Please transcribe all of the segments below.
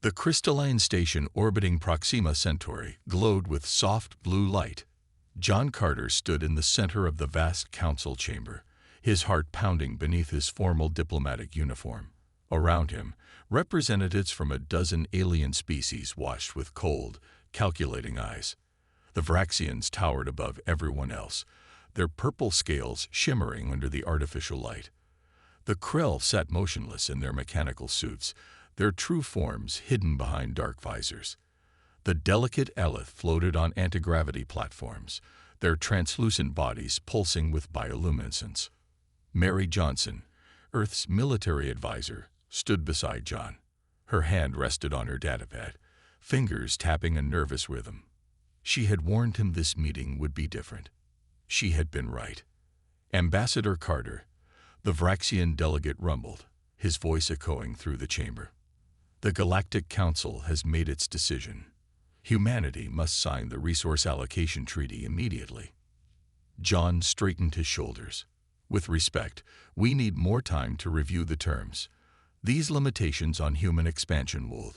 The crystalline station orbiting Proxima Centauri glowed with soft blue light. John Carter stood in the center of the vast council chamber, his heart pounding beneath his formal diplomatic uniform. Around him, representatives from a dozen alien species watched with cold, calculating eyes. The Vraxians towered above everyone else, their purple scales shimmering under the artificial light. The Krell sat motionless in their mechanical suits, their true forms hidden behind dark visors. The delicate Eleth floated on anti-gravity platforms, their translucent bodies pulsing with bioluminescence. Mary Johnson, Earth's military advisor, stood beside John. Her hand rested on her datapad, fingers tapping a nervous rhythm. She had warned him this meeting would be different. She had been right. Ambassador Carter, the Vraxian delegate rumbled, his voice echoing through the chamber. The Galactic Council has made its decision. Humanity must sign the Resource Allocation Treaty immediately. John straightened his shoulders. With respect, we need more time to review the terms. These limitations on human expansion will...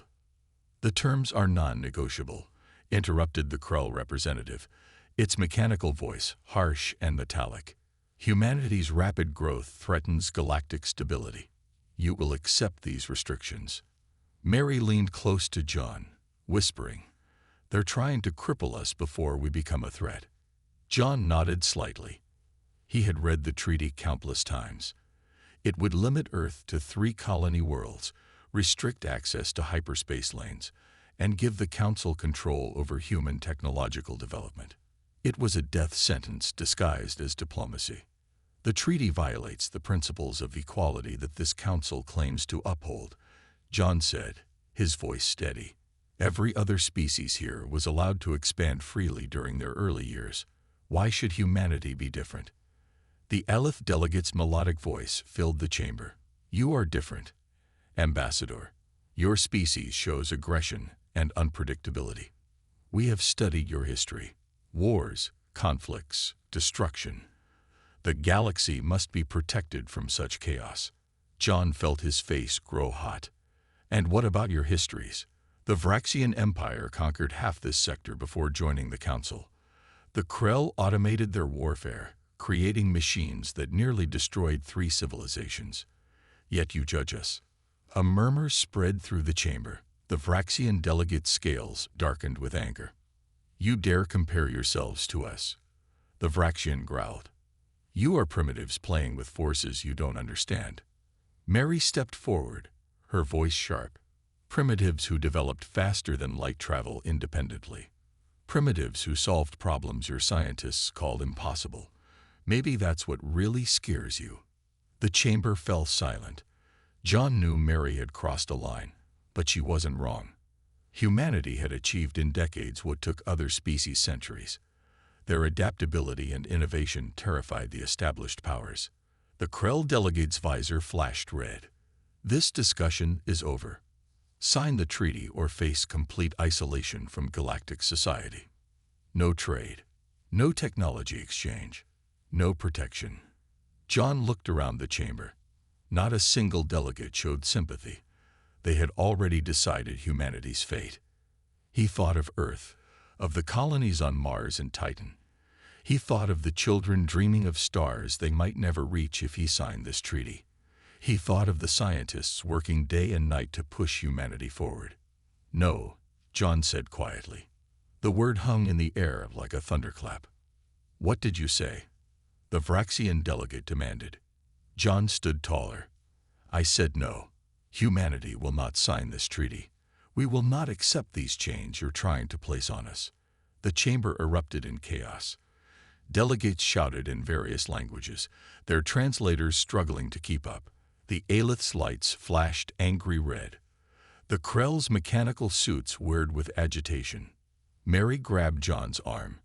The terms are non-negotiable, interrupted the Krell representative, its mechanical voice harsh and metallic. Humanity's rapid growth threatens galactic stability. You will accept these restrictions. Mary leaned close to John, whispering, "They're trying to cripple us before we become a threat." John nodded slightly. He had read the treaty countless times. It would limit Earth to 3 colony worlds, restrict access to hyperspace lanes, and give the Council control over human technological development. It was a death sentence disguised as diplomacy. The treaty violates the principles of equality that this Council claims to uphold, John said, his voice steady. Every other species here was allowed to expand freely during their early years. Why should humanity be different? The Eleth delegate's melodic voice filled the chamber. You are different, Ambassador. Your species shows aggression and unpredictability. We have studied your history. Wars, conflicts, destruction. The galaxy must be protected from such chaos. John felt his face grow hot. And what about your histories? The Vraxian Empire conquered half this sector before joining the Council. The Krell automated their warfare, creating machines that nearly destroyed 3 civilizations. Yet you judge us. A murmur spread through the chamber. The Vraxian delegate's scales darkened with anger. You dare compare yourselves to us? The Vraxian growled. You are primitives playing with forces you don't understand. Mary stepped forward, her voice sharp. Primitives who developed faster than light travel independently. Primitives who solved problems your scientists called impossible. Maybe that's what really scares you. The chamber fell silent. John knew Mary had crossed a line, but she wasn't wrong. Humanity had achieved in decades what took other species centuries. Their adaptability and innovation terrified the established powers. The Krell delegate's visor flashed red. This discussion is over. Sign the treaty or face complete isolation from galactic society. No trade, no technology exchange, no protection. John looked around the chamber. Not a single delegate showed sympathy. They had already decided humanity's fate. He thought of Earth, of the colonies on Mars and Titan. He thought of the children dreaming of stars they might never reach if he signed this treaty. He thought of the scientists working day and night to push humanity forward. No, John said quietly. The word hung in the air like a thunderclap. What did you say? The Vraxian delegate demanded. John stood taller. I said no. Humanity will not sign this treaty. We will not accept these chains you're trying to place on us. The chamber erupted in chaos. Delegates shouted in various languages, their translators struggling to keep up. The Aelith's lights flashed angry red. The Krell's mechanical suits whirred with agitation. Mary grabbed John's arm.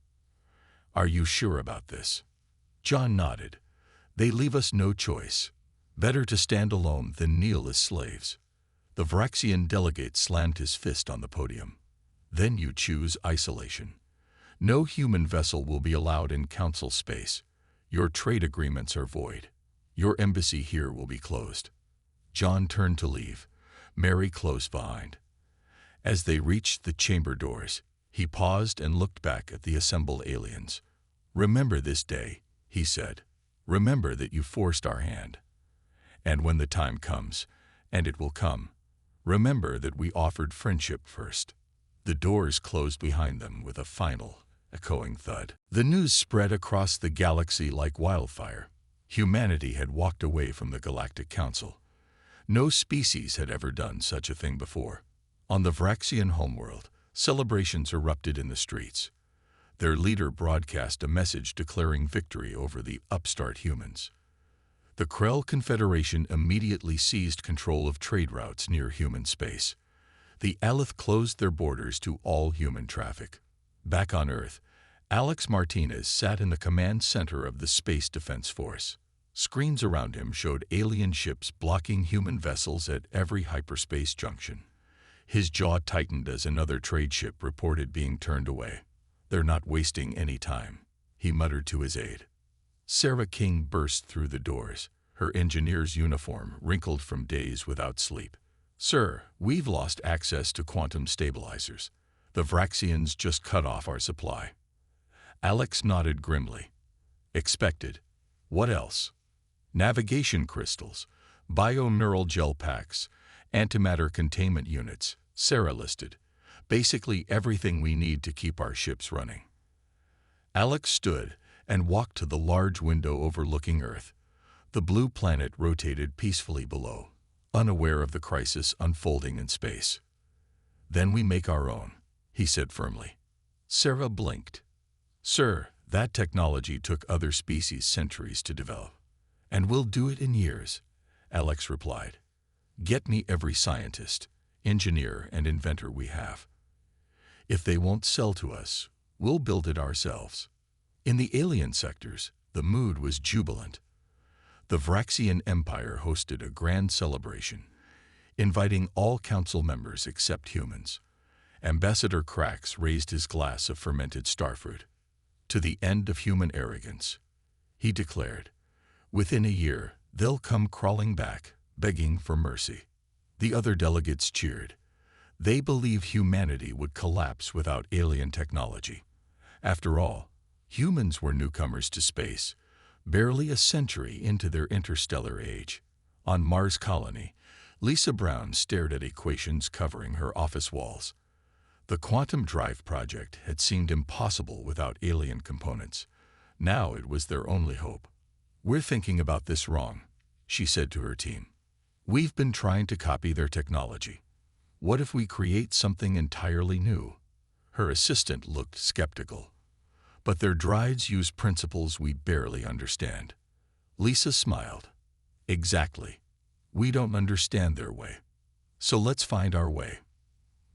Are you sure about this? John nodded. They leave us no choice. Better to stand alone than kneel as slaves. The Vraxian delegate slammed his fist on the podium. Then you choose isolation. No human vessel will be allowed in Council space. Your trade agreements are void. Your embassy here will be closed. John turned to leave, Mary close behind. As they reached the chamber doors, he paused and looked back at the assembled aliens. "Remember this day," he said. "Remember that you forced our hand. And when the time comes, and it will come, remember that we offered friendship first." The doors closed behind them with a final, echoing thud. The news spread across the galaxy like wildfire. Humanity had walked away from the Galactic Council. No species had ever done such a thing before. On the Vraxian homeworld, celebrations erupted in the streets. Their leader broadcast a message declaring victory over the upstart humans. The Krell Confederation immediately seized control of trade routes near human space. The Aleph closed their borders to all human traffic. Back on Earth, Alex Martinez sat in the command center of the Space Defense Force. Screens around him showed alien ships blocking human vessels at every hyperspace junction. His jaw tightened as another trade ship reported being turned away. "They're not wasting any time," he muttered to his aide. Sarah King burst through the doors, her engineer's uniform wrinkled from days without sleep. "Sir, we've lost access to quantum stabilizers. The Vraxians just cut off our supply." Alex nodded grimly. "Expected. What else?" "Navigation crystals, bioneural gel packs, antimatter containment units," Sarah listed. "Basically everything we need to keep our ships running." Alex stood and walked to the large window overlooking Earth. The blue planet rotated peacefully below, unaware of the crisis unfolding in space. "Then we make our own," he said firmly. Sarah blinked. "Sir, that technology took other species centuries to develop. And we'll do it in years," Alex replied. "Get me every scientist, engineer, and inventor we have. If they won't sell to us, we'll build it ourselves." In the alien sectors, the mood was jubilant. The Vraxian Empire hosted a grand celebration, inviting all council members except humans. Ambassador Krax raised his glass of fermented starfruit. "To the end of human arrogance," he declared. "Within a year, they'll come crawling back, begging for mercy." The other delegates cheered. They believed humanity would collapse without alien technology. After all, humans were newcomers to space, barely a century into their interstellar age. On Mars Colony, Lisa Brown stared at equations covering her office walls. The quantum drive project had seemed impossible without alien components. Now it was their only hope. "We're thinking about this wrong," she said to her team. "We've been trying to copy their technology. What if we create something entirely new?" Her assistant looked skeptical. "But their drives use principles we barely understand." Lisa smiled. "Exactly. We don't understand their way. So let's find our way."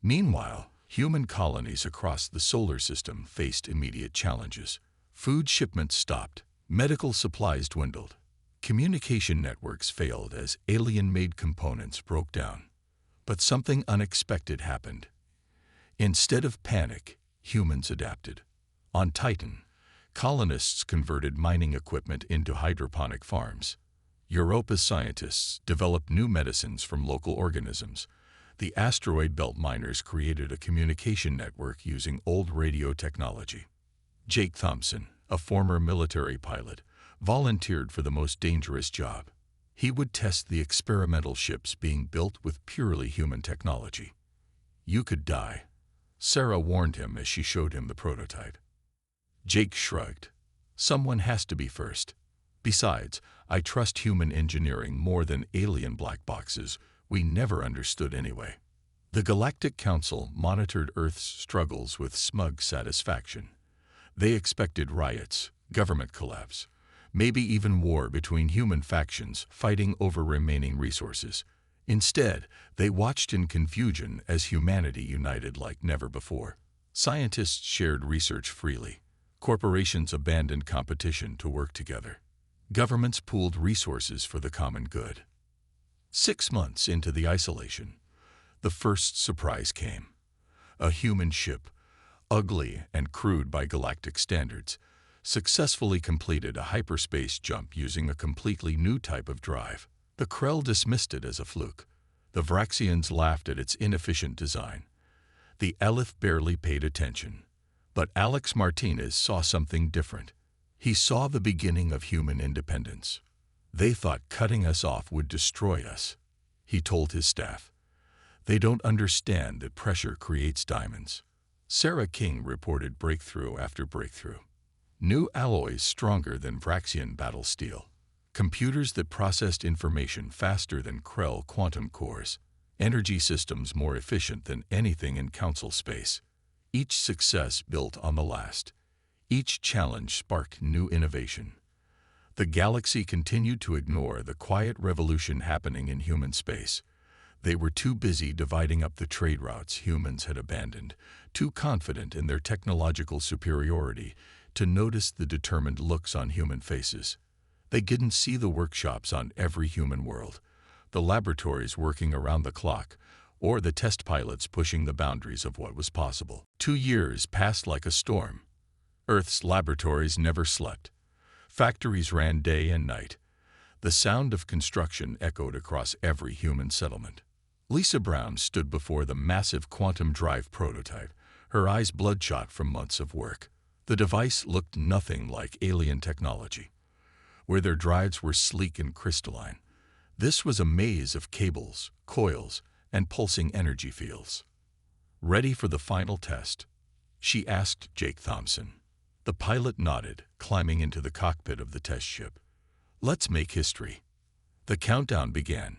Meanwhile, human colonies across the solar system faced immediate challenges. Food shipments stopped, medical supplies dwindled, communication networks failed as alien-made components broke down. But something unexpected happened. Instead of panic, humans adapted. On Titan, colonists converted mining equipment into hydroponic farms. Europa's scientists developed new medicines from local organisms. The asteroid belt miners created a communication network using old radio technology. Jake Thompson, a former military pilot, volunteered for the most dangerous job. He would test the experimental ships being built with purely human technology. "You could die," Sarah warned him as she showed him the prototype. Jake shrugged. "Someone has to be first. Besides, I trust human engineering more than alien black boxes we never understood anyway." The Galactic Council monitored Earth's struggles with smug satisfaction. They expected riots, government collapse, maybe even war between human factions fighting over remaining resources. Instead, they watched in confusion as humanity united like never before. Scientists shared research freely. Corporations abandoned competition to work together. Governments pooled resources for the common good. 6 months into the isolation, the first surprise came. A human ship, ugly and crude by galactic standards, successfully completed a hyperspace jump using a completely new type of drive. The Krell dismissed it as a fluke. The Vraxians laughed at its inefficient design. The Elith barely paid attention. But Alex Martinez saw something different. He saw the beginning of human independence. They thought cutting us off would destroy us, he told his staff. They don't understand that pressure creates diamonds. Sarah King reported breakthrough after breakthrough. New alloys stronger than Vraxian battle steel. Computers that processed information faster than Krell quantum cores. Energy systems more efficient than anything in Council space. Each success built on the last. Each challenge sparked new innovation. The galaxy continued to ignore the quiet revolution happening in human space. They were too busy dividing up the trade routes humans had abandoned, too confident in their technological superiority to notice the determined looks on human faces. They didn't see the workshops on every human world, the laboratories working around the clock, or the test pilots pushing the boundaries of what was possible. 2 years passed like a storm. Earth's laboratories never slept. Factories ran day and night. The sound of construction echoed across every human settlement. Lisa Brown stood before the massive quantum drive prototype, her eyes bloodshot from months of work. The device looked nothing like alien technology, where their drives were sleek and crystalline. This was a maze of cables, coils, and pulsing energy fields. Ready for the final test? She asked Jake Thompson. The pilot nodded, climbing into the cockpit of the test ship. Let's make history. The countdown began.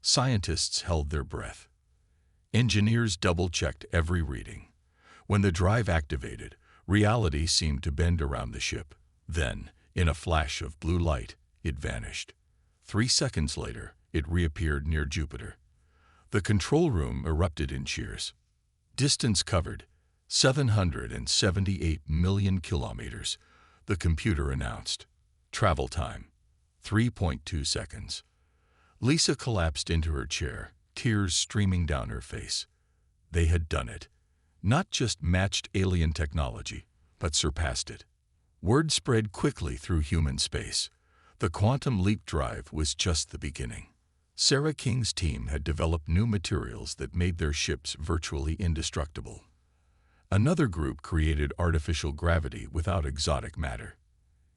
Scientists held their breath. Engineers double-checked every reading. When the drive activated, reality seemed to bend around the ship. Then, in a flash of blue light, it vanished. 3 seconds later, it reappeared near Jupiter. The control room erupted in cheers. Distance covered, 778 million kilometers, the computer announced. Travel time, 3.2 seconds. Lisa collapsed into her chair, tears streaming down her face. They had done it. Not just matched alien technology, but surpassed it. Word spread quickly through human space. The quantum leap drive was just the beginning. Sarah King's team had developed new materials that made their ships virtually indestructible. Another group created artificial gravity without exotic matter.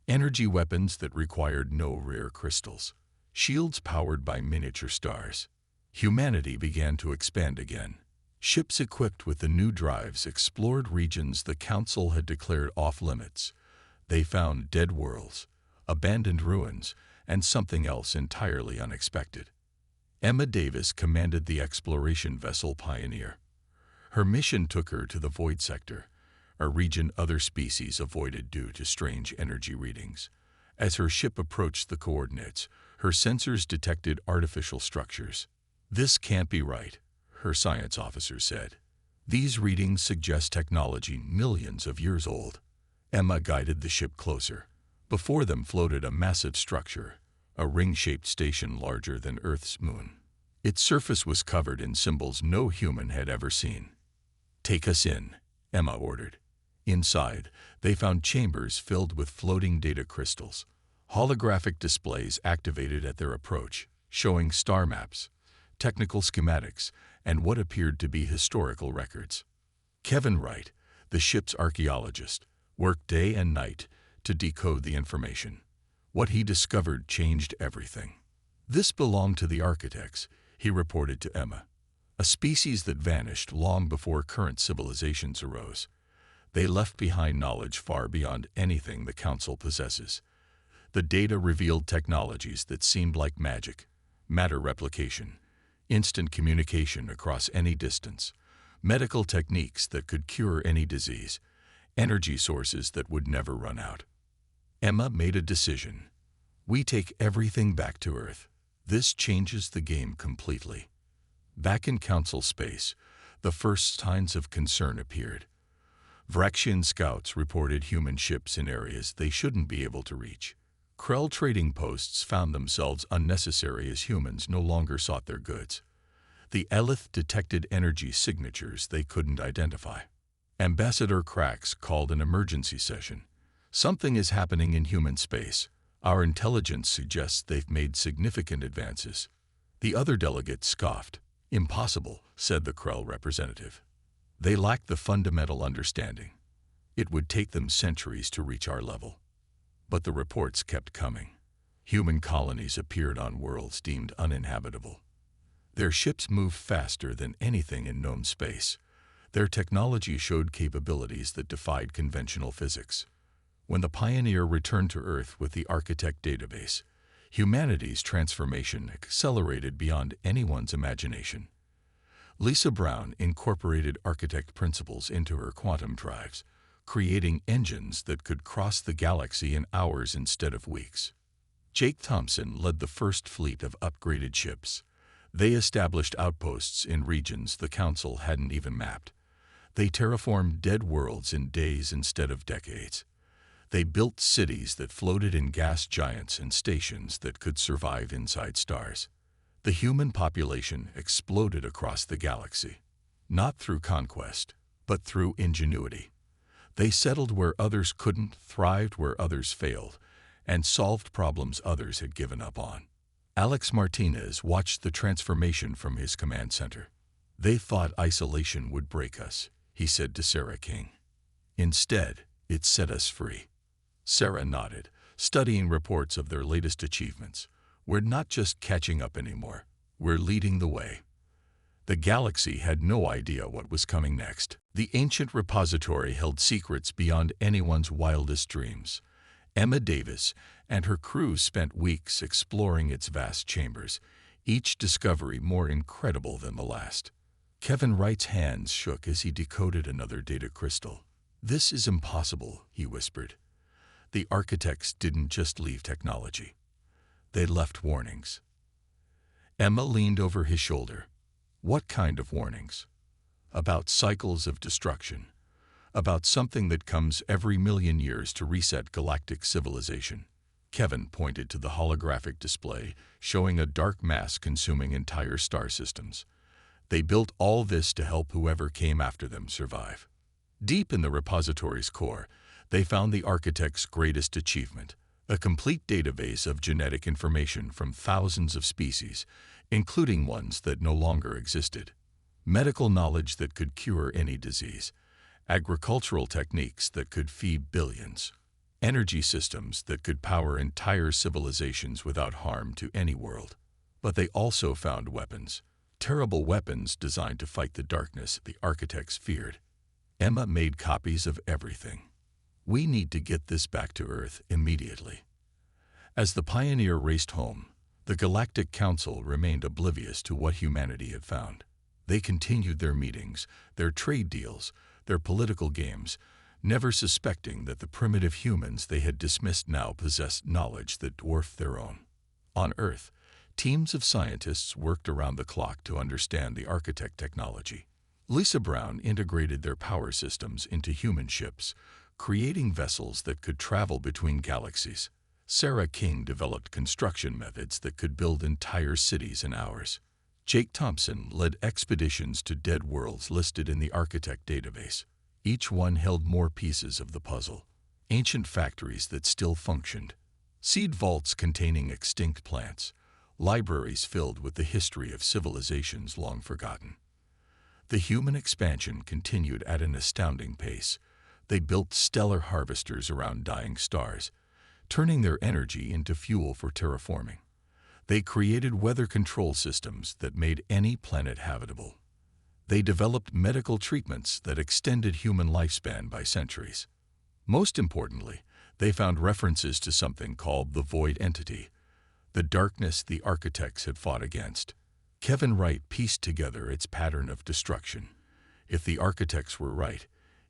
Energy weapons that required no rare crystals. Shields powered by miniature stars. Humanity began to expand again. Ships equipped with the new drives explored regions the Council had declared off-limits. They found dead worlds, abandoned ruins, and something else entirely unexpected. Emma Davis commanded the exploration vessel Pioneer. Her mission took her to the Void Sector, a region other species avoided due to strange energy readings. As her ship approached the coordinates, her sensors detected artificial structures. "This can't be right," her science officer said. "These readings suggest technology millions of years old." Emma guided the ship closer. Before them floated a massive structure, a ring-shaped station larger than Earth's moon. Its surface was covered in symbols no human had ever seen. "Take us in," Emma ordered. Inside, they found chambers filled with floating data crystals. Holographic displays activated at their approach, showing star maps, technical schematics, and what appeared to be historical records. Kevin Wright, the ship's archaeologist, worked day and night to decode the information. What he discovered changed everything. "This belonged to the architects," he reported to Emma. "A species that vanished long before current civilizations arose. They left behind knowledge far beyond anything the Council possesses. The data revealed technologies that seemed like magic, matter replication, instant communication across any distance, medical techniques that could cure any disease, energy sources that would never run out." Emma made a decision. "We take everything back to Earth. This changes the game completely." Back in Council space, the first signs of concern appeared. Vraxian scouts reported human ships in areas they shouldn't be able to reach. Krell trading posts found themselves unnecessary as humans no longer sought their goods. The Elith detected energy signatures they couldn't identify. Ambassador Krax called an emergency session. "Something is happening in human space. Our intelligence suggests they've made significant advances." The other delegates scoffed. "Impossible," said the Krell representative. They lacked the fundamental understanding. It would take them centuries to reach our level. But the reports kept coming. Human colonies appeared on worlds deemed uninhabitable. Their ships moved faster than anything in known space. Their technology showed capabilities that defied conventional physics. When the Pioneer returned to Earth with the Architect database, humanity's transformation accelerated beyond anyone's imagination. Lisa Brown incorporated Architect principles into her quantum drives, creating engines that could cross the galaxy in hours instead of weeks. Jake Thompson led the first fleet of upgraded ships. They established outposts in regions the Council hadn't even mapped. They terraformed dead worlds in days instead of decades. They built cities that floated in gas giants and stations that could survive inside stars. The human population exploded across the galaxy, not through conquest, but through ingenuity. They settled where others couldn't, thrived where others failed, and solved problems others had given up on. Alex Martinez watched the transformation from his command center. "They thought isolation would break us," he said to Sarah King. "Instead, it set us free." Sarah nodded, studying reports of their latest achievements. "We're not just catching up anymore. We're leading the way." The galaxy had no idea what was coming next. The ancient repository held secrets beyond anyone's wildest dreams. Emma Davis and her crew spent weeks exploring its vast chambers, each discovery more incredible than the last. Kevin Wright's hands shook as he decoded another data crystal. "This is impossible," he whispered. The architects didn't just leave technology. They left warnings. Emma leaned over his shoulder. "What kind of warnings?" "About cycles of destruction. About something that comes every million years to reset galactic civilization." Kevin pointed to the holographic display, showing a dark mass consuming entire star systems. "They built all this to help whoever came after them survive." Deep in the repository's core, they found the architect's greatest achievement, a complete database of genetic information from thousands of species, including ones that no longer existed. Medical knowledge that could cure any disease. Agricultural techniques that could feed billions. Energy systems that could power entire civilizations without harm to any world. But they also found weapons. Terrible weapons designed to fight the darkness the architects feared. Emma made copies of everything. "We need to get this back to Earth immediately." As the Pioneer raced home, the Galactic Council remained oblivious to what humanity had found. They continued their meetings, their trade deals, their political games, never suspecting that the primitive humans they had dismissed now possessed knowledge that dwarfed their own. On Earth, teams of scientists worked around the clock to understand the architect technology. Lisa Brown integrated their power systems into human ships, creating vessels that could travel between galaxies. Sarah King developed construction methods that could build entire cities in hours. Jake Thompson led expeditions to dead worlds listed in the Architect database. Each one held more pieces of the puzzle. Ancient factories that still functioned. Seed vaults containing extinct plants. Libraries filled with the history of civilizations long forgotten. The human expansion continued at an astounding pace. They built stellar harvesters around dying stars, turning their energy into fuel for terraforming. They created weather control systems that made any planet habitable. They developed medical treatments that extended human lifespan by centuries. Most importantly, they found references to something called the Void Entity, the darkness the architects had fought against. Kevin Wright pieced together its pattern of destruction. If the architects were right,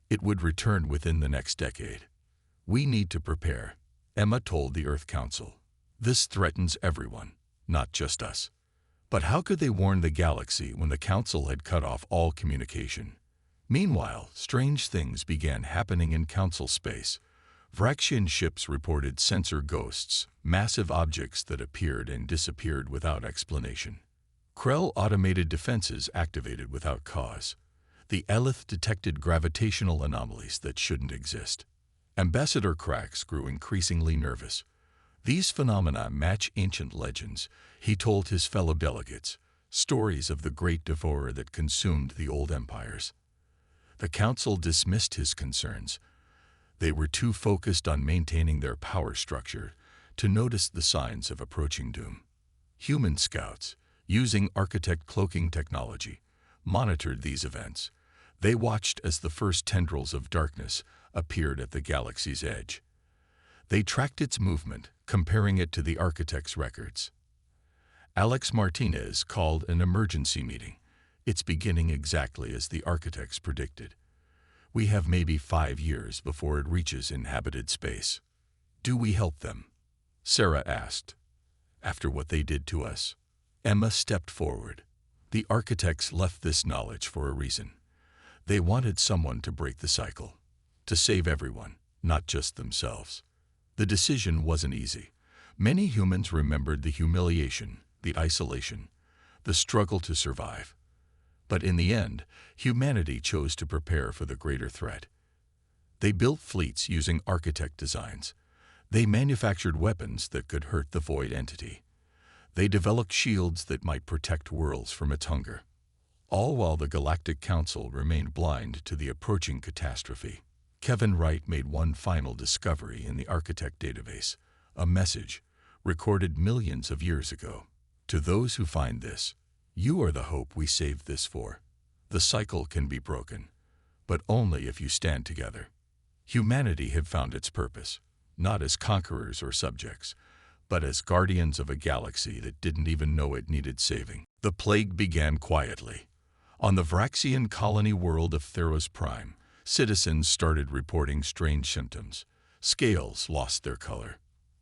it would return within the next decade. "We need to prepare," Emma told the Earth Council. "This threatens everyone, not just us." But how could they warn the galaxy when the Council had cut off all communication? Meanwhile, strange things began happening in Council space. Vraxian ships reported sensor ghosts, massive objects that appeared and disappeared without explanation. Krell automated defenses activated without cause. The Elith detected gravitational anomalies that shouldn't exist. Ambassador Krax grew increasingly nervous. "These phenomena match ancient legends," he told his fellow delegates, "stories of the great devourer that consumed the old empires." The council dismissed his concerns. They were too focused on maintaining their power structure to notice the signs of approaching doom. Human scouts, using architect cloaking technology, monitored these events. They watched as the first tendrils of darkness appeared at the galaxy's edge. They tracked its movement, comparing it to the architect's records. Alex Martinez called an emergency meeting. It's beginning exactly as the architects predicted. We have maybe 5 years before it reaches inhabited space. Do we help them? Sarah asked. After what they did to us? Emma stepped forward. The architects left this knowledge for a reason. They wanted someone to break the cycle, to save everyone, not just themselves. The decision wasn't easy. Many humans remembered the humiliation, the isolation, the struggle to survive. But in the end, humanity chose to prepare for the greater threat. They built fleets using architect designs. They manufactured weapons that could hurt the void entity. They developed shields that might protect worlds from its hunger. All while the Galactic Council remained blind to the approaching catastrophe. Kevin Wright made one final discovery in the architect database, a message recorded millions of years ago. To those who find this, you are the hope we saved this for. The cycle can be broken, but only if you stand together. Humanity had found its purpose, not as conquerors or subjects, but as guardians of a galaxy that didn't even know it needed saving. The plague began quietly. On the Vraxian colony world of Theros Prime, citizens started reporting strange symptoms. Scales lost their color.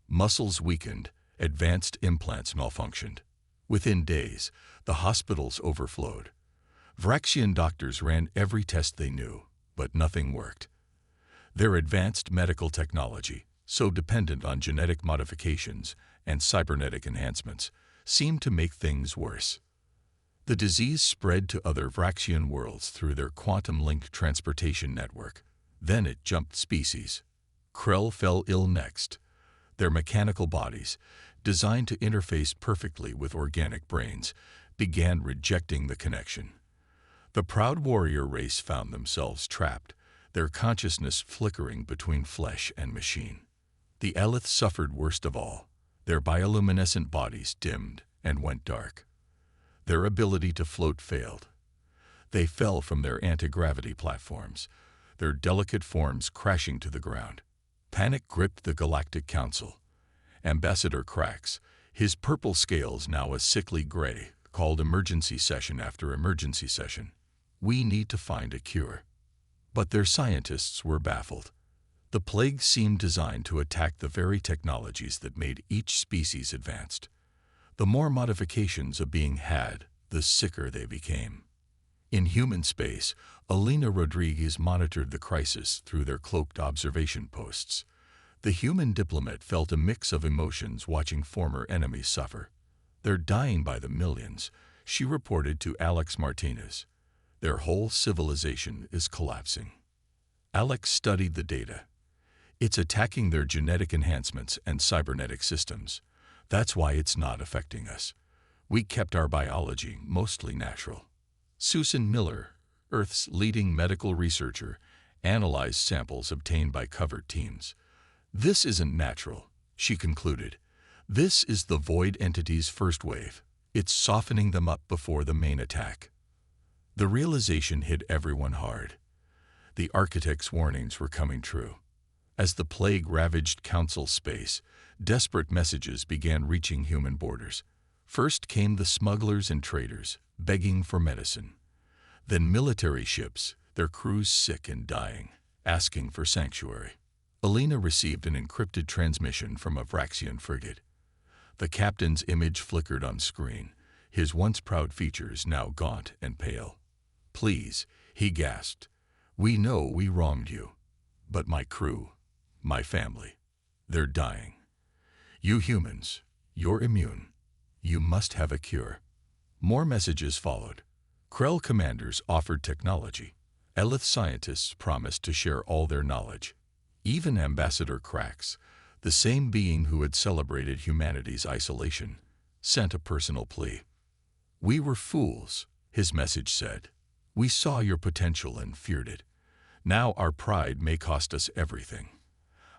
Muscles weakened. Advanced implants malfunctioned. Within days, the hospitals overflowed. Vraxian doctors ran every test they knew, but nothing worked. Their advanced medical technology, so dependent on genetic modifications and cybernetic enhancements, seemed to make things worse. The disease spread to other Vraxian worlds through their quantum-linked transportation network. Then it jumped species. Krell fell ill next. Their mechanical bodies, designed to interface perfectly with organic brains, began rejecting the connection. The proud warrior race found themselves trapped, their consciousness flickering between flesh and machine. The Elith suffered worst of all. Their bioluminescent bodies dimmed and went dark. Their ability to float failed. They fell from their anti-gravity platforms, their delicate forms crashing to the ground. Panic gripped the Galactic Council. Ambassador Krax, his purple scales now a sickly gray, called emergency session after emergency session. We need to find a cure. But their scientists were baffled. The plague seemed designed to attack the very technologies that made each species advanced. The more modifications a being had, the sicker they became. In human space, Alina Rodriguez monitored the crisis through their cloaked observation posts. The human diplomat felt a mix of emotions watching former enemies suffer. They're dying by the millions, she reported to Alex Martinez. Their whole civilization is collapsing. Alex studied the data. It's attacking their genetic enhancements and cybernetic systems. That's why it's not affecting us. We kept our biology mostly natural. Susan Miller, Earth's leading medical researcher, analyzed samples obtained by covert teams. This isn't natural, she concluded. This is the void entity's first wave. It's softening them up before the main attack. The realization hit everyone hard. The architect's warnings were coming true. As the plague ravaged council space, desperate messages began reaching human borders. First came the smugglers and traders, begging for medicine. Then military ships, their crews sick and dying, asking for sanctuary. Alina received an encrypted transmission from a Vraxian frigate. The captain's image flickered on screen, his once proud features now gaunt and pale. "Please," he gasped, "we know we wronged you. But my crew, my family, they're dying. You humans, you're immune. You must have a cure." More messages followed. Krell commanders offered technology. Elith scientists promised to share all their knowledge. Even Ambassador Krax, the same being who had celebrated humanity's isolation, sent a personal plea. "We were fools," his message said. "We saw your potential and feared it. Now our pride may cost us everything.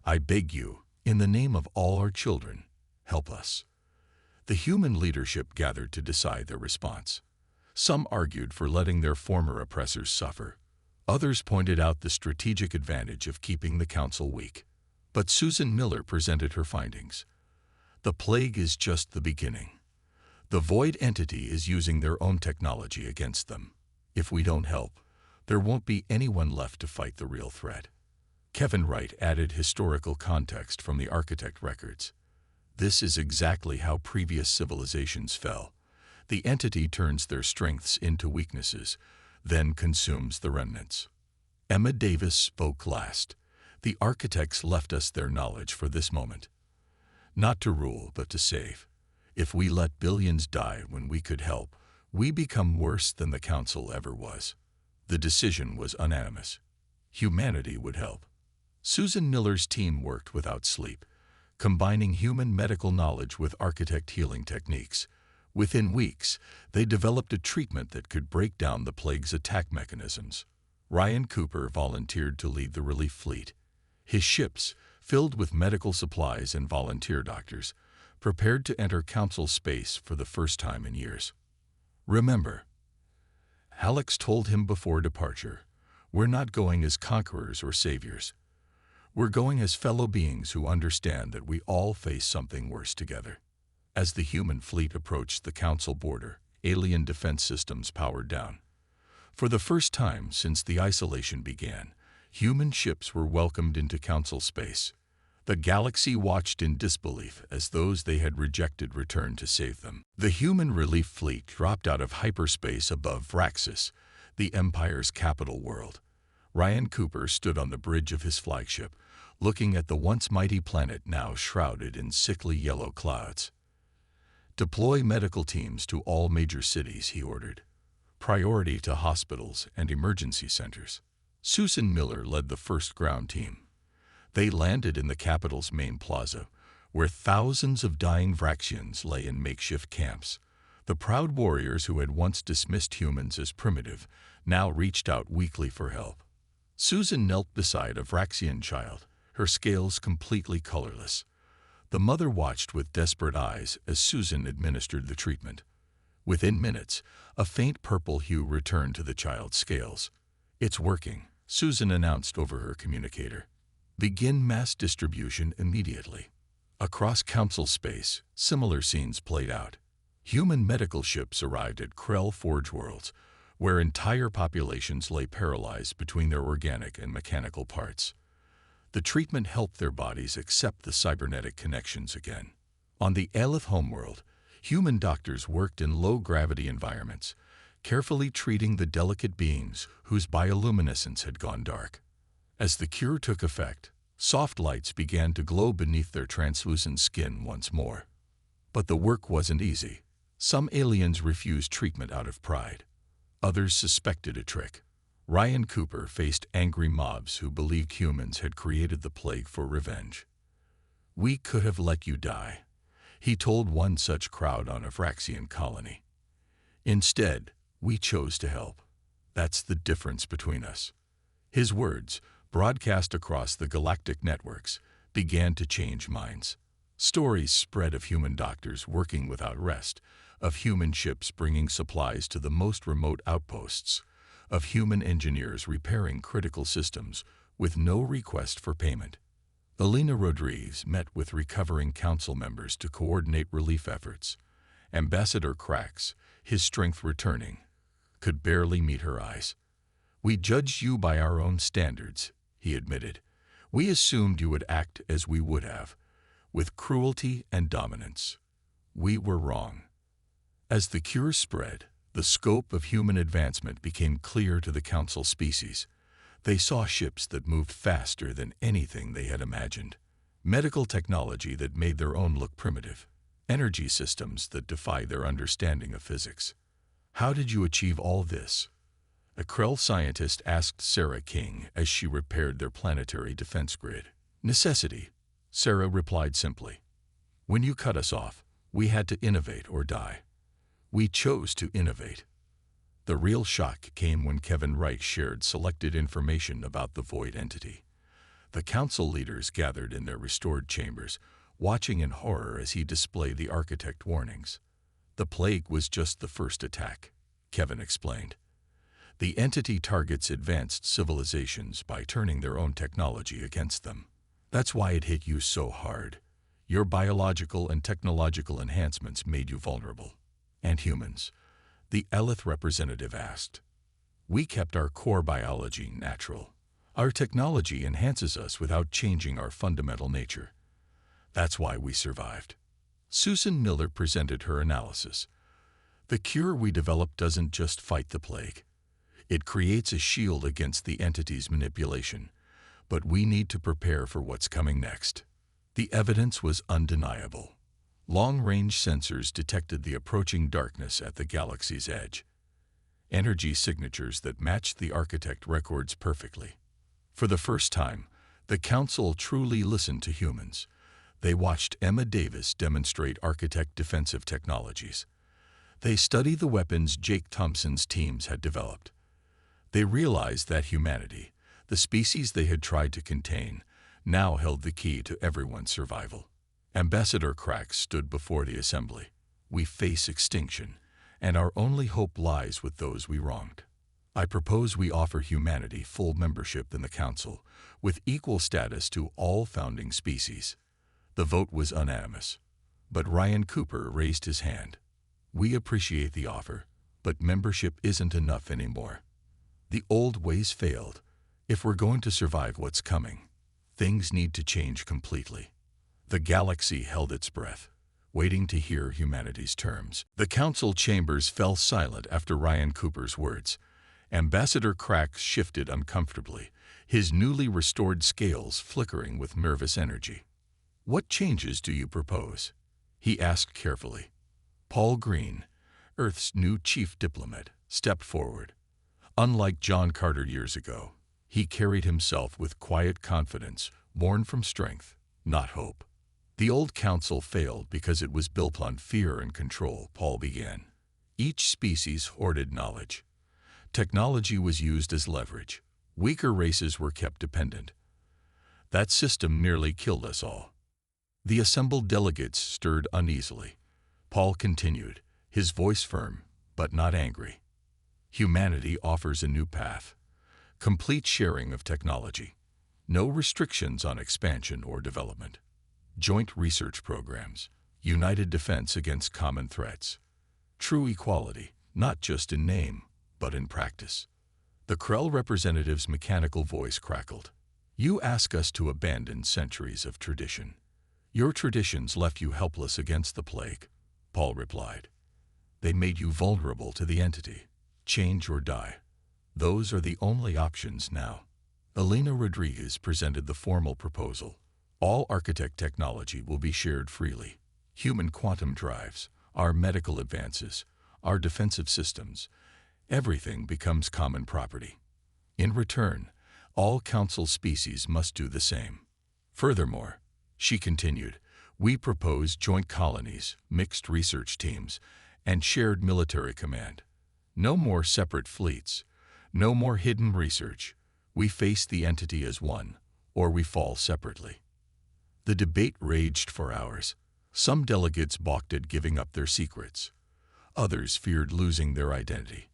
I beg you, in the name of all our children, help us." The human leadership gathered to decide their response. Some argued for letting their former oppressors suffer. Others pointed out the strategic advantage of keeping the council weak. But Susan Miller presented her findings. The plague is just the beginning. The void entity is using their own technology against them. If we don't help, there won't be anyone left to fight the real threat. Kevin Wright added historical context from the architect records. This is exactly how previous civilizations fell. The entity turns their strengths into weaknesses, then consumes the remnants. Emma Davis spoke last. The architects left us their knowledge for this moment. Not to rule, but to save. If we let billions die when we could help, we become worse than the council ever was. The decision was unanimous. Humanity would help. Susan Miller's team worked without sleep, combining human medical knowledge with architect healing techniques. Within weeks, they developed a treatment that could break down the plague's attack mechanisms. Ryan Cooper volunteered to lead the relief fleet. His ships, filled with medical supplies and volunteer doctors, prepared to enter council space for the first time in years. Remember, Alex told him before departure, we're not going as conquerors or saviors. We're going as fellow beings who understand that we all face something worse together. As the human fleet approached the council border, alien defense systems powered down. For the first time since the isolation began, human ships were welcomed into council space. The galaxy watched in disbelief as those they had rejected returned to save them. The human relief fleet dropped out of hyperspace above Vraxis, the Empire's capital world. Ryan Cooper stood on the bridge of his flagship, looking at the once mighty planet now shrouded in sickly yellow clouds. "Deploy medical teams to all major cities," he ordered. "Priority to hospitals and emergency centers." Susan Miller led the first ground team. They landed in the capital's main plaza, where thousands of dying Vraxians lay in makeshift camps. The proud warriors who had once dismissed humans as primitive now reached out weakly for help. Susan knelt beside a Vraxian child, her scales completely colorless. The mother watched with desperate eyes as Susan administered the treatment. Within minutes, a faint purple hue returned to the child's scales. "It's working," Susan announced over her communicator. "Begin mass distribution immediately." Across council space, similar scenes played out. Human medical ships arrived at Krell Forge worlds, where entire populations lay paralyzed between their organic and mechanical parts. The treatment helped their bodies accept the cybernetic connections again. On the Aleph homeworld, human doctors worked in low-gravity environments, carefully treating the delicate beings whose bioluminescence had gone dark. As the cure took effect, soft lights began to glow beneath their translucent skin once more. But the work wasn't easy. Some aliens refused treatment out of pride. Others suspected a trick. Ryan Cooper faced angry mobs who believed humans had created the plague for revenge. "We could have let you die," he told one such crowd on a Vraxian colony. "Instead, we chose to help. That's the difference between us." His words, broadcast across the galactic networks, began to change minds. Stories spread of human doctors working without rest, of human ships bringing supplies to the most remote outposts, of human engineers repairing critical systems with no request for payment. Elena Rodriguez met with recovering council members to coordinate relief efforts. Ambassador Krax, his strength returning, could barely meet her eyes. "We judged you by our own standards," he admitted. "We assumed you would act as we would have, with cruelty and dominance. We were wrong." As the cure spread, the scope of human advancement became clear to the council species. They saw ships that moved faster than anything they had imagined, medical technology that made their own look primitive, energy systems that defied their understanding of physics. "How did you achieve all this?" a Krell scientist asked Sarah King as she repaired their planetary defense grid. "Necessity," Sarah replied simply. "When you cut us off, we had to innovate or die. We chose to innovate." The real shock came when Kevin Reich shared selected information about the void entity. The council leaders gathered in their restored chambers, watching in horror as he displayed the architect warnings. The plague was just the first attack, Kevin explained. The entity targets advanced civilizations by turning their own technology against them. That's why it hit you so hard. Your biological and technological enhancements made you vulnerable. And humans? The Elith representative asked. We kept our core biology natural. Our technology enhances us without changing our fundamental nature. That's why we survived. Susan Miller presented her analysis. The cure we developed doesn't just fight the plague. It creates a shield against the entity's manipulation. But we need to prepare for what's coming next. The evidence was undeniable. Long-range sensors detected the approaching darkness at the galaxy's edge. Energy signatures that matched the architect records perfectly. For the first time, the Council truly listened to humans. They watched Emma Davis demonstrate architect defensive technologies. They studied the weapons Jake Thompson's teams had developed. They realized that humanity, the species they had tried to contain, now held the key to everyone's survival. Ambassador Crax stood before the assembly. We face extinction, and our only hope lies with those we wronged. I propose we offer humanity full membership in the Council, with equal status to all founding species. The vote was unanimous, but Ryan Cooper raised his hand. We appreciate the offer, but membership isn't enough anymore. The old ways failed. If we're going to survive what's coming, things need to change completely. The galaxy held its breath, waiting to hear humanity's terms. The council chambers fell silent after Ryan Cooper's words. Ambassador Crax shifted uncomfortably, his newly restored scales flickering with nervous energy. What changes do you propose? He asked carefully. Paul Green, Earth's new chief diplomat, stepped forward. Unlike John Carter years ago, he carried himself with quiet confidence, born from strength, not hope. The old council failed because it was built on fear and control, Paul began. Each species hoarded knowledge. Technology was used as leverage. Weaker races were kept dependent. That system nearly killed us all. The assembled delegates stirred uneasily. Paul continued, his voice firm, but not angry. Humanity offers a new path. Complete sharing of technology. No restrictions on expansion or development. Joint research programs. United defense against common threats. True equality, not just in name, but in practice. The Krell representative's mechanical voice crackled. You ask us to abandon centuries of tradition. Your traditions left you helpless against the plague, Paul replied. They made you vulnerable to the entity. Change or die. Those are the only options now. Elena Rodriguez presented the formal proposal. All architect technology will be shared freely. Human quantum drives, our medical advances, our defensive systems, everything becomes common property. In return, all council species must do the same. Furthermore, she continued, we propose joint colonies, mixed research teams, and shared military command. No more separate fleets, no more hidden research. We face the entity as one, or we fall separately. The debate raged for hours. Some delegates balked at giving up their secrets. Others feared losing their identity.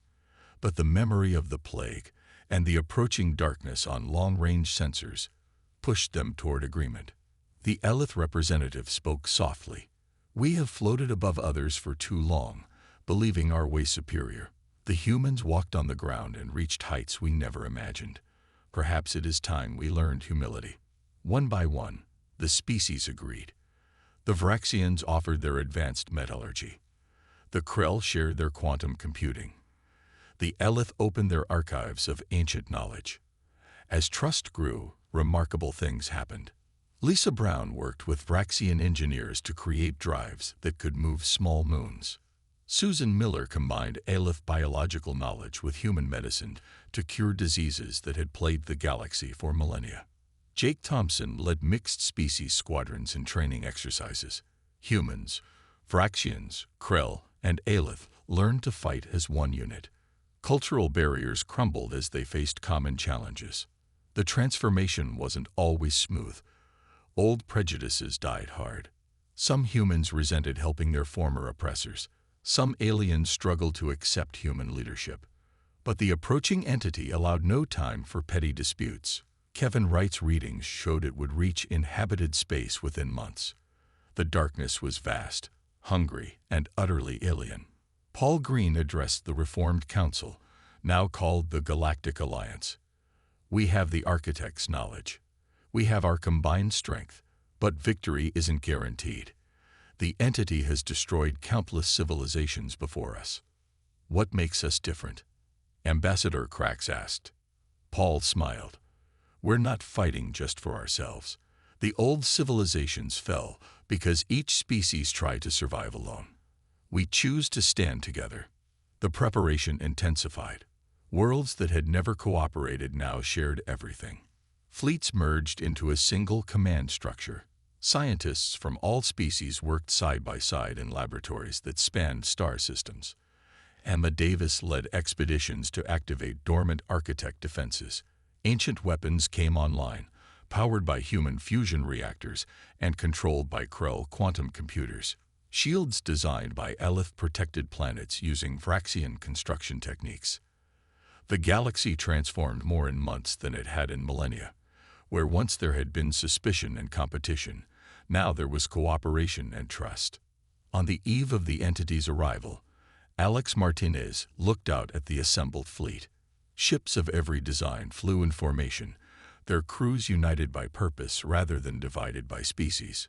But the memory of the plague and the approaching darkness on long-range sensors pushed them toward agreement. The Elith representative spoke softly. We have floated above others for too long, believing our way superior. The humans walked on the ground and reached heights we never imagined. Perhaps it is time we learned humility. One by one, the species agreed. The Vraxians offered their advanced metallurgy. The Krell shared their quantum computing. The Elith opened their archives of ancient knowledge. As trust grew, remarkable things happened. Lisa Brown worked with Vraxian engineers to create drives that could move small moons. Susan Miller combined Elith biological knowledge with human medicine to cure diseases that had plagued the galaxy for millennia. Jake Thompson led mixed species squadrons in training exercises. Humans, Vraxians, Krell, and Elith learned to fight as one unit. Cultural barriers crumbled as they faced common challenges. The transformation wasn't always smooth. Old prejudices died hard. Some humans resented helping their former oppressors. Some aliens struggled to accept human leadership. But the approaching entity allowed no time for petty disputes. Kevin Wright's readings showed it would reach inhabited space within months. The darkness was vast, hungry, and utterly alien. Paul Green addressed the Reformed Council, now called the Galactic Alliance. We have the Architect's knowledge. We have our combined strength, but victory isn't guaranteed. The entity has destroyed countless civilizations before us. What makes us different? Ambassador Krax asked. Paul smiled. We're not fighting just for ourselves. The old civilizations fell because each species tried to survive alone. We choose to stand together. The preparation intensified. Worlds that had never cooperated now shared everything. Fleets merged into a single command structure. Scientists from all species worked side by side in laboratories that spanned star systems. Emma Davis led expeditions to activate dormant architect defenses. Ancient weapons came online, powered by human fusion reactors and controlled by Krell quantum computers. Shields designed by Elith protected planets using Vraxian construction techniques. The galaxy transformed more in months than it had in millennia. Where once there had been suspicion and competition, now there was cooperation and trust. On the eve of the entity's arrival, Alex Martinez looked out at the assembled fleet. Ships of every design flew in formation, their crews united by purpose rather than divided by species.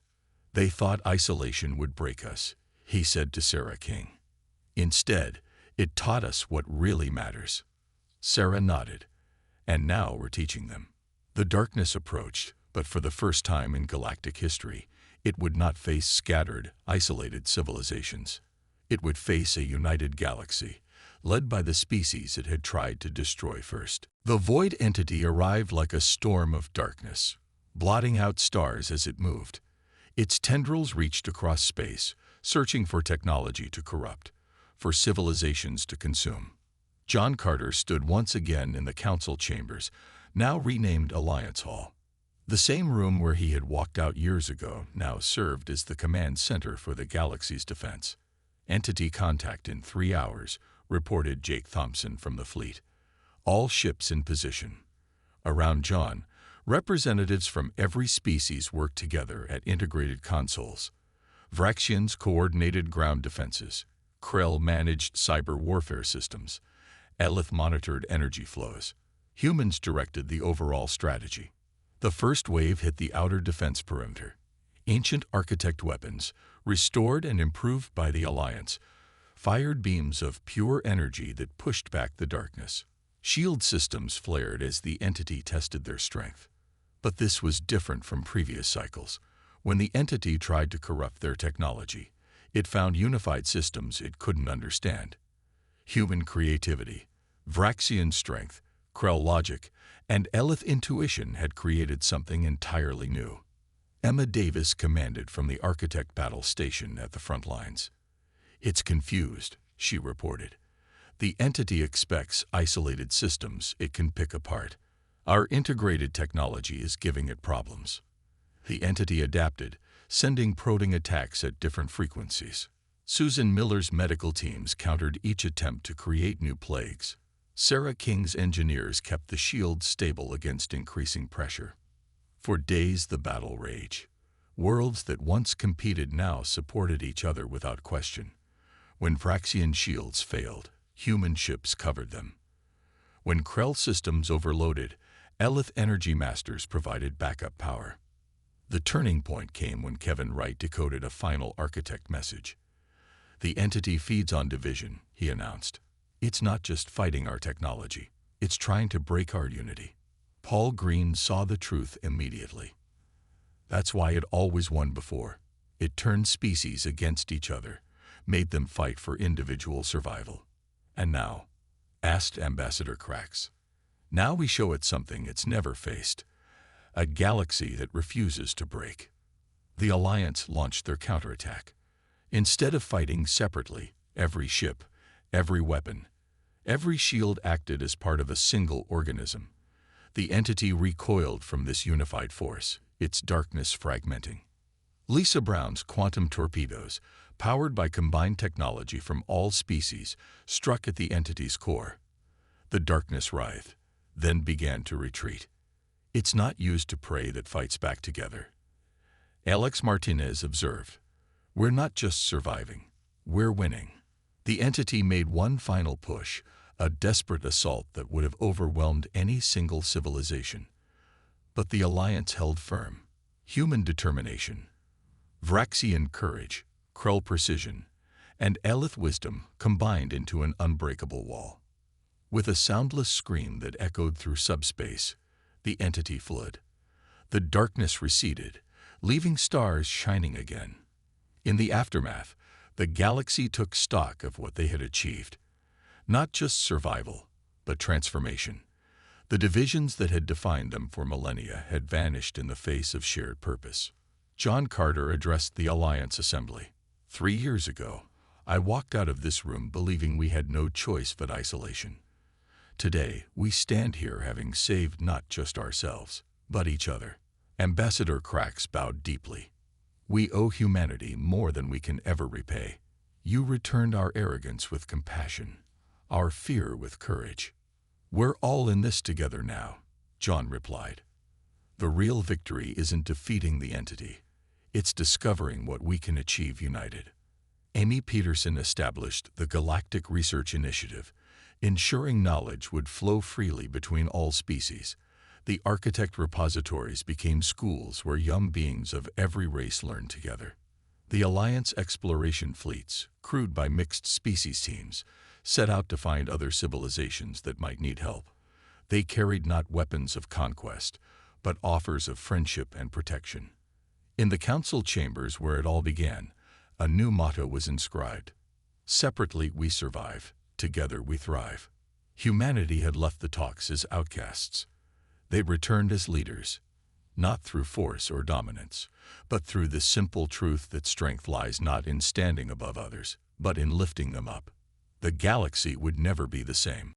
They thought isolation would break us, he said to Sarah King. Instead, it taught us what really matters. Sarah nodded. And now we're teaching them. The darkness approached, but for the first time in galactic history, it would not face scattered, isolated civilizations. It would face a united galaxy, led by the species it had tried to destroy first. The void entity arrived like a storm of darkness, blotting out stars as it moved. Its tendrils reached across space, searching for technology to corrupt, for civilizations to consume. John Carter stood once again in the council chambers, now renamed Alliance Hall. The same room where he had walked out years ago now served as the command center for the galaxy's defense. Entity contact in 3 hours, reported Jake Thompson from the fleet. All ships in position. Around John, representatives from every species worked together at integrated consoles. Vraxians coordinated ground defenses. Krell managed cyber warfare systems. Elith monitored energy flows. Humans directed the overall strategy. The first wave hit the outer defense perimeter. Ancient architect weapons, restored and improved by the Alliance, fired beams of pure energy that pushed back the darkness. Shield systems flared as the entity tested their strength. But this was different from previous cycles. When the entity tried to corrupt their technology, it found unified systems it couldn't understand. Human creativity, Vraxian strength, Krell logic, and Elith intuition had created something entirely new. Emma Davis commanded from the Architect Battle Station at the front lines. It's confused, she reported. The entity expects isolated systems it can pick apart. Our integrated technology is giving it problems. The entity adapted, sending prodding attacks at different frequencies. Susan Miller's medical teams countered each attempt to create new plagues. Sarah King's engineers kept the shield stable against increasing pressure. For days the battle raged. Worlds that once competed now supported each other without question. When Vraxian shields failed, human ships covered them. When Krell systems overloaded, Elith energy masters provided backup power. The turning point came when Kevin Wright decoded a final architect message. The entity feeds on division, he announced. It's not just fighting our technology. It's trying to break our unity. Paul Green saw the truth immediately. That's why it always won before. It turned species against each other, made them fight for individual survival. And now, asked Ambassador Krax, now we show it something it's never faced, a galaxy that refuses to break. The Alliance launched their counterattack. Instead of fighting separately, every ship, every weapon, Every shield acted as part of a single organism. The entity recoiled from this unified force, its darkness fragmenting. Lisa Brown's quantum torpedoes, powered by combined technology from all species, struck at the entity's core. The darkness writhed, then began to retreat. It's not used to prey that fights back together. Alex Martinez observed, "We're not just surviving, we're winning." The entity made one final push, a desperate assault that would have overwhelmed any single civilization. But the Alliance held firm. Human determination, Vraxian courage, Krell precision, and Elith wisdom combined into an unbreakable wall. With a soundless scream that echoed through subspace, the entity fled. The darkness receded, leaving stars shining again. In the aftermath, the galaxy took stock of what they had achieved. Not just survival, but transformation. The divisions that had defined them for millennia had vanished in the face of shared purpose. John Carter addressed the Alliance Assembly. 3 years ago, I walked out of this room believing we had no choice but isolation. Today, we stand here having saved not just ourselves, but each other. Ambassador Krax bowed deeply. We owe humanity more than we can ever repay. You returned our arrogance with compassion, our fear with courage. We're all in this together now, John replied. The real victory isn't defeating the entity. It's discovering what we can achieve united. Amy Peterson established the Galactic Research Initiative, ensuring knowledge would flow freely between all species. The architect repositories became schools where young beings of every race learned together. The Alliance exploration fleets, crewed by mixed species teams, set out to find other civilizations that might need help. They carried not weapons of conquest, but offers of friendship and protection. In the council chambers where it all began, a new motto was inscribed: "Separately we survive, together we thrive." Humanity had left the talks as outcasts. They returned as leaders, not through force or dominance, but through the simple truth that strength lies not in standing above others, but in lifting them up. The galaxy would never be the same.